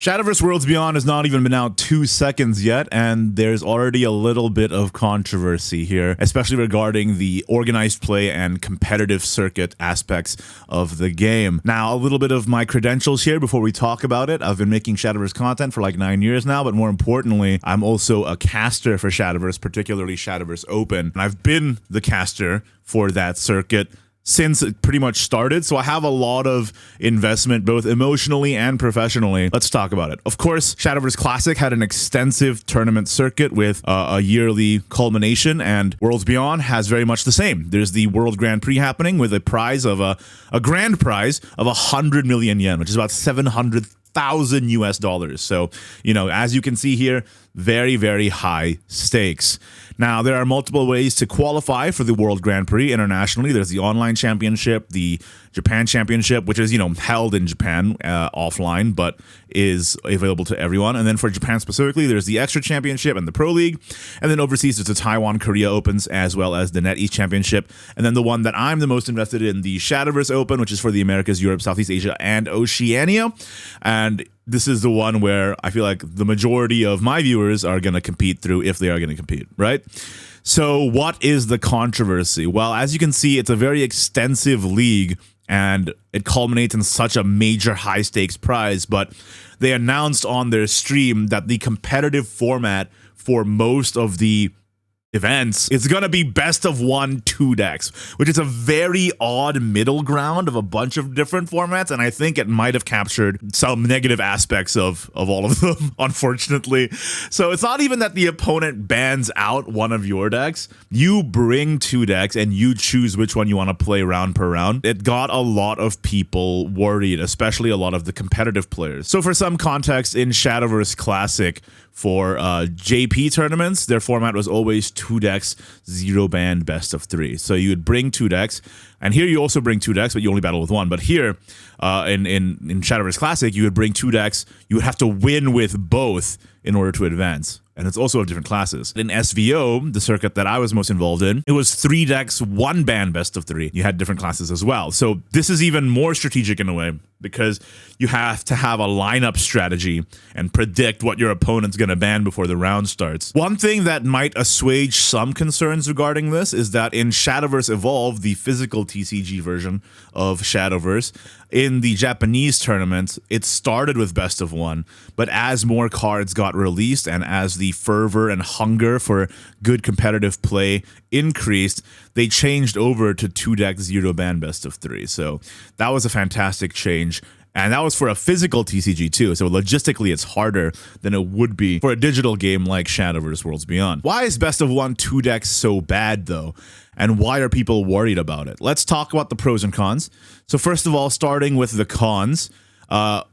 Shadowverse Worlds Beyond has not even been out 2 seconds yet, and there's already a little bit of controversy here, especially regarding the organized play and competitive circuit aspects of the game. Now, a little bit of my credentials here before we talk about it. I've been making Shadowverse content for like 9 years now, but more importantly, I'm also a caster for Shadowverse, particularly Shadowverse Open, and I've been the caster for that circuit since it pretty much started, so I have a lot of investment both emotionally and professionally. Let's talk about it. Of course, Shadowverse Classic had an extensive tournament circuit with a yearly culmination, and Worlds Beyond has very much the same. There's the World Grand Prix happening with a prize of a grand prize of 100 million yen, which is about 700,000 US dollars. So, you know, as you can see here, very, very high stakes. Now, there are multiple ways to qualify for the World Grand Prix internationally. There's the online championship, the Japan championship, which is, you know, held in Japan offline, but is available to everyone. And then for Japan specifically, there's the Extra Championship and the Pro League. And then overseas, there's the Taiwan Korea Opens, as well as the NetEast Championship. And then the one that I'm the most invested in, the Shadowverse Open, which is for the Americas, Europe, Southeast Asia, and Oceania. And this is the one where I feel like the majority of my viewers are going to compete through, if they are going to compete, right? So what is the controversy? Well, as you can see, it's a very extensive league, and it culminates in such a major high-stakes prize, but they announced on their stream that the competitive format for most of the events, it's gonna be best of 1 2 decks, which is a very odd middle ground of a bunch of different formats, and I think it might have captured some negative aspects of all of them, unfortunately. So it's not even that the opponent bans out one of your decks. You bring 2 decks and you choose which one you want to play round per round. It got a lot of people worried, especially a lot of the competitive players. So for some context, in Shadowverse Classic, for JP tournaments, their format was always 2 decks, 0 ban, best of 3. So you would bring 2 decks, and here you also bring 2 decks, but you only battle with 1. But here, in Shadowverse Classic, you would bring 2 decks. You would have to win with both in order to advance. And it's also of different classes. In SVO, the circuit that I was most involved in, it was 3 decks, 1 ban, best of 3. You had different classes as well. So this is even more strategic in a way, because you have to have a lineup strategy and predict what your opponent's going to ban before the round starts. One thing that might assuage some concerns regarding this is that in Shadowverse Evolve, the physical TCG version of Shadowverse, in the Japanese tournament, it started with best of 1, but as more cards got released and as the fervor and hunger for good competitive play increased, they changed over to 2 decks, 0 ban, best of 3. So that was a fantastic change. And that was for a physical TCG too, so logistically it's harder than it would be for a digital game like Shadowverse Worlds Beyond. Why is best of 1 2 decks so bad though? And why are people worried about it? Let's talk about the pros and cons. So first of all, starting with the cons,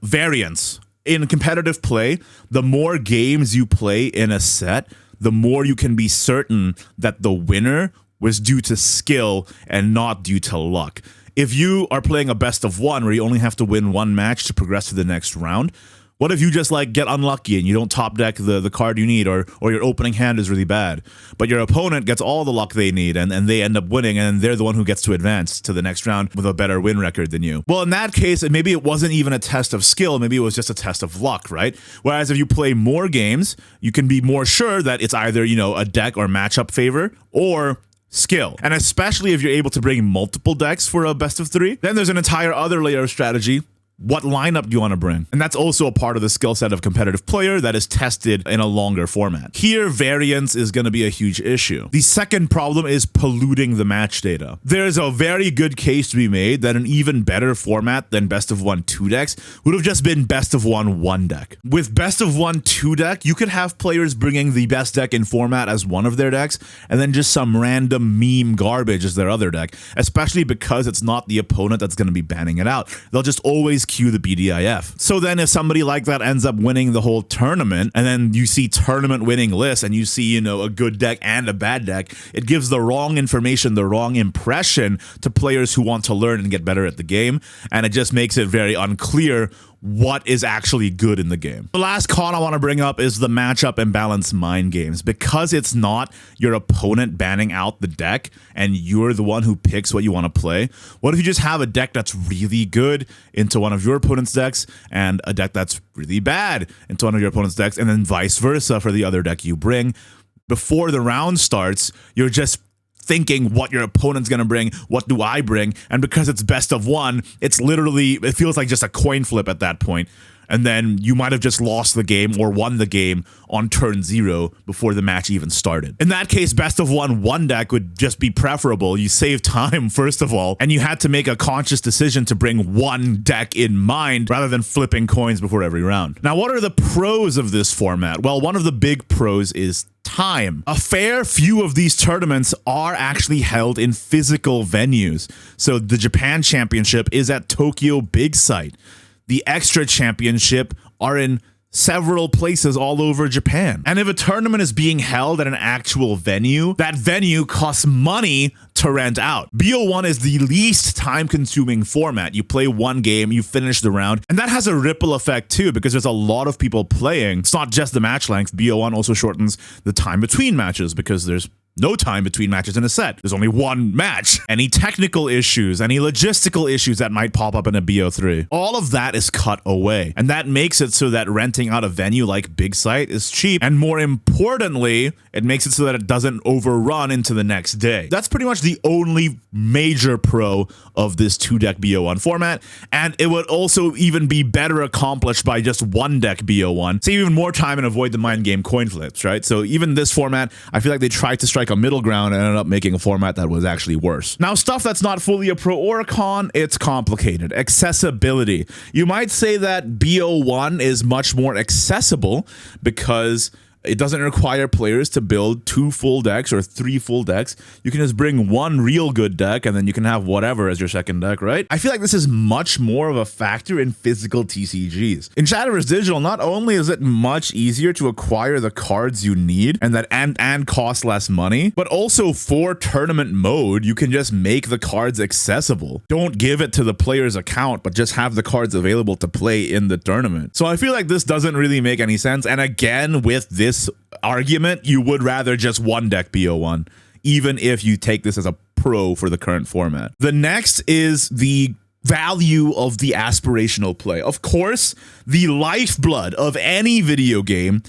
variance. In competitive play, the more games you play in a set, the more you can be certain that the winner was due to skill and not due to luck. If you are playing a best of 1 where you only have to win 1 match to progress to the next round, what if you just like get unlucky and you don't top deck the card you need, or your opening hand is really bad, but your opponent gets all the luck they need and they end up winning, and they're the one who gets to advance to the next round with a better win record than you? Well, in that case, maybe it wasn't even a test of skill, maybe it was just a test of luck, right? Whereas if you play more games, you can be more sure that it's either, you know, a deck or matchup favor or skill. And especially if you're able to bring multiple decks for a best of 3, then there's an entire other layer of strategy. What lineup do you want to bring? And that's also a part of the skill set of competitive player that is tested in a longer format. Here, variance is going to be a huge issue. The second problem is polluting the match data. There's a very good case to be made that an even better format than best of 1 2 decks would have just been best of 1 1 deck. With best of 1 2 deck, you could have players bringing the best deck in format as one of their decks, and then just some random meme garbage as their other deck, especially because it's not the opponent that's going to be banning it out. They'll just always cue the BDIF. So then if somebody like that ends up winning the whole tournament, and then you see tournament winning lists and you see, you know, a good deck and a bad deck, it gives the wrong information, the wrong impression to players who want to learn and get better at the game, and it just makes it very unclear what is actually good in the game. The last con I want to bring up is the matchup imbalance mind games. Because it's not your opponent banning out the deck and you're the one who picks what you want to play, what if you just have a deck that's really good into one of your opponent's decks and a deck that's really bad into one of your opponent's decks, and then vice versa for the other deck you bring? Before the round starts, you're just thinking what your opponent's gonna bring, what do I bring, and because it's best of one, it feels like just a coin flip at that point. And then you might have just lost the game or won the game on turn 0 before the match even started. In that case, best of one deck would just be preferable. You save time, first of all, and you had to make a conscious decision to bring one deck in mind rather than flipping coins before every round. Now, what are the pros of this format? Well, one of the big pros is time. A fair few of these tournaments are actually held in physical venues. So the Japan Championship is at Tokyo Big Sight. The Extra Championship are in several places all over Japan. And if a tournament is being held at an actual venue, that venue costs money to rent out. BO1 is the least time-consuming format. You play one game, you finish the round, and that has a ripple effect too, because there's a lot of people playing. It's not just the match length. BO1 also shortens the time between matches because there's no time between matches in a set. There's only one match. Any technical issues, any logistical issues that might pop up in a BO3, all of that is cut away. And that makes it so that renting out a venue like Big Sight is cheap. And more importantly, it makes it so that it doesn't overrun into the next day. That's pretty much the only major pro of this 2-deck BO1 format. And it would also even be better accomplished by just 1-deck BO1. Save even more time and avoid the mind game coin flips, right? So even this format, I feel like they tried to strike a middle ground and ended up making a format that was actually worse. Now, stuff that's not fully a pro or a con, it's complicated. Accessibility. You might say that BO1 is much more accessible because it doesn't require players to build 2 full decks or 3 full decks. You can just bring one real good deck and then you can have whatever as your second deck, right? I feel like this is much more of a factor in physical TCGs. In Shadowverse Digital, not only is it much easier to acquire the cards you need and cost less money, but also for tournament mode, you can just make the cards accessible. Don't give it to the player's account, but just have the cards available to play in the tournament. So I feel like this doesn't really make any sense. And again, with this argument, you would rather just 1-deck BO1, even if you take this as a pro for the current format. The next is the value of the aspirational play. Of course, the lifeblood of any video game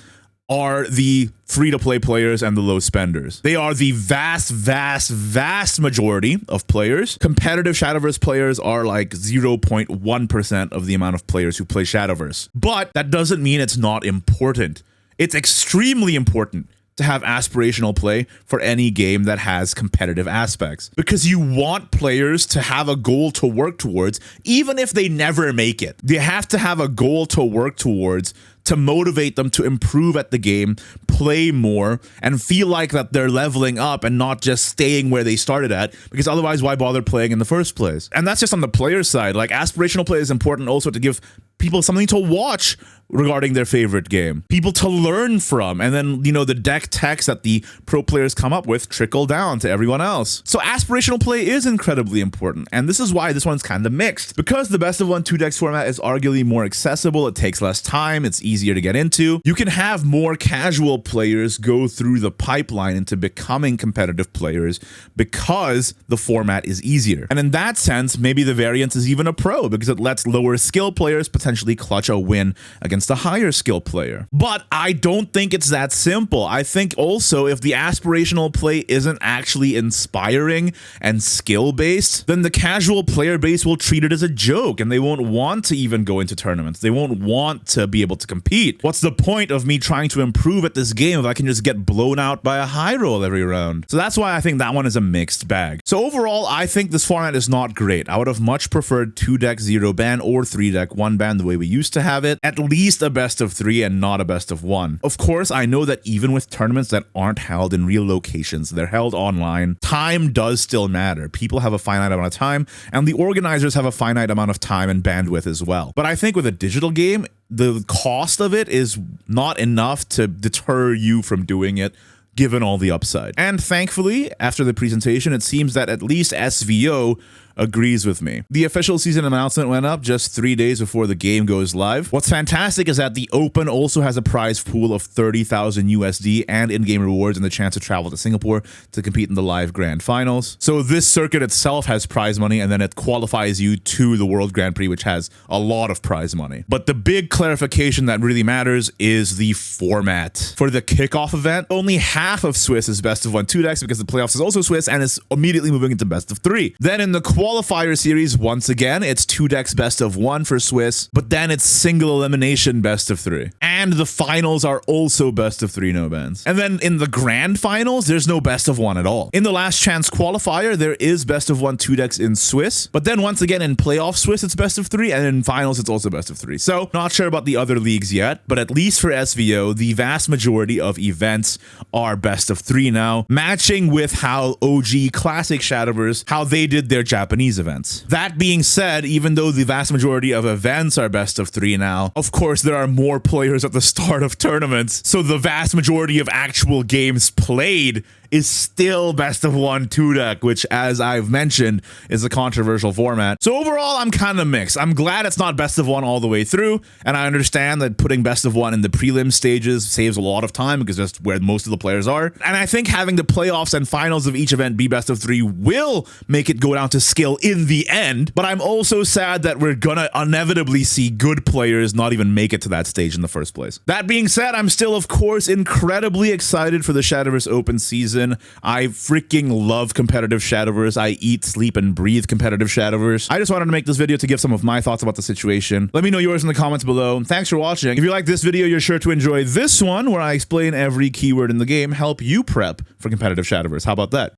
are the free-to-play players and the low spenders. They are the vast majority of players. Competitive Shadowverse players are like 0.1% of the amount of players who play Shadowverse. But that doesn't mean it's not important. It's extremely important to have aspirational play for any game that has competitive aspects, because you want players to have a goal to work towards, even if they never make it. They have to have a goal to work towards to motivate them to improve at the game, play more, and feel like that they're leveling up and not just staying where they started at, because otherwise why bother playing in the first place? And that's just on the player side. Like, aspirational play is important also to give people something to watch regarding their favorite game, people to learn from, and then, you know, the deck techs that the pro players come up with trickle down to everyone else. So aspirational play is incredibly important, and this is why this one's kind of mixed. Because the best of 1 2 decks format is arguably more accessible, it takes less time, it's easier to get into, you can have more casual players go through the pipeline into becoming competitive players because the format is easier. And in that sense, maybe the variance is even a pro, because it lets lower skill players potentially clutch a win against a higher skill player. But I don't think it's that simple. I think also if the aspirational play isn't actually inspiring and skill-based, then the casual player base will treat it as a joke and they won't want to even go into tournaments. They won't want to be able to compete. What's the point of me trying to improve at this game if I can just get blown out by a high roll every round? So that's why I think that one is a mixed bag. So overall, I think this format is not great. I would have much preferred 2-deck 0-ban or 3-deck 1-ban the way we used to have it. At least a best of 3 and not a best of 1. Of course, I know that even with tournaments that aren't held in real locations, they're held online, time does still matter. People have a finite amount of time, and the organizers have a finite amount of time and bandwidth as well. But I think with a digital game, the cost of it is not enough to deter you from doing it, given all the upside. And thankfully, after the presentation, it seems that at least SVO agrees with me. The official season announcement went up just 3 days before the game goes live. What's fantastic is that the Open also has a prize pool of 30,000 USD and in-game rewards and the chance to travel to Singapore to compete in the live grand finals. So this circuit itself has prize money, and then it qualifies you to the World Grand Prix, which has a lot of prize money. But the big clarification that really matters is the format. For the kickoff event, only half of Swiss is best of 1 2 decks because the playoffs is also Swiss and is immediately moving into best of 3. Then in the qualifier series, once again, it's 2 decks best of 1 for Swiss, but then it's single elimination best of 3. And the finals are also best of 3 no bans. And then in the grand finals, there's no best of 1 at all. In the last chance qualifier, there is best of 1 2 decks in Swiss, but then once again in playoff Swiss, it's best of 3, and in finals, it's also best of 3. So not sure about the other leagues yet, but at least for SVO, the vast majority of events are best of 3 now, matching with how OG Classic Shadowverse, how they did their Japanese events. That being said, even though the vast majority of events are best of 3 now, of course there are more players at the start of tournaments, so the vast majority of actual games played is still best of 1 2 deck, which, as I've mentioned, is a controversial format. So overall, I'm kind of mixed. I'm glad it's not best of 1 all the way through, and I understand that putting best of 1 in the prelim stages saves a lot of time because that's where most of the players are. And I think having the playoffs and finals of each event be best of 3 will make it go down to skill in the end, but I'm also sad that we're gonna inevitably see good players not even make it to that stage in the first place. That being said, I'm still, of course, incredibly excited for the Shadowverse Open season. I freaking love competitive Shadowverse. I eat, sleep, and breathe competitive Shadowverse. I just wanted to make this video to give some of my thoughts about the situation. Let me know yours in the comments below. Thanks for watching. If you like this video, you're sure to enjoy this one where I explain every keyword in the game, help you prep for competitive Shadowverse. How about that?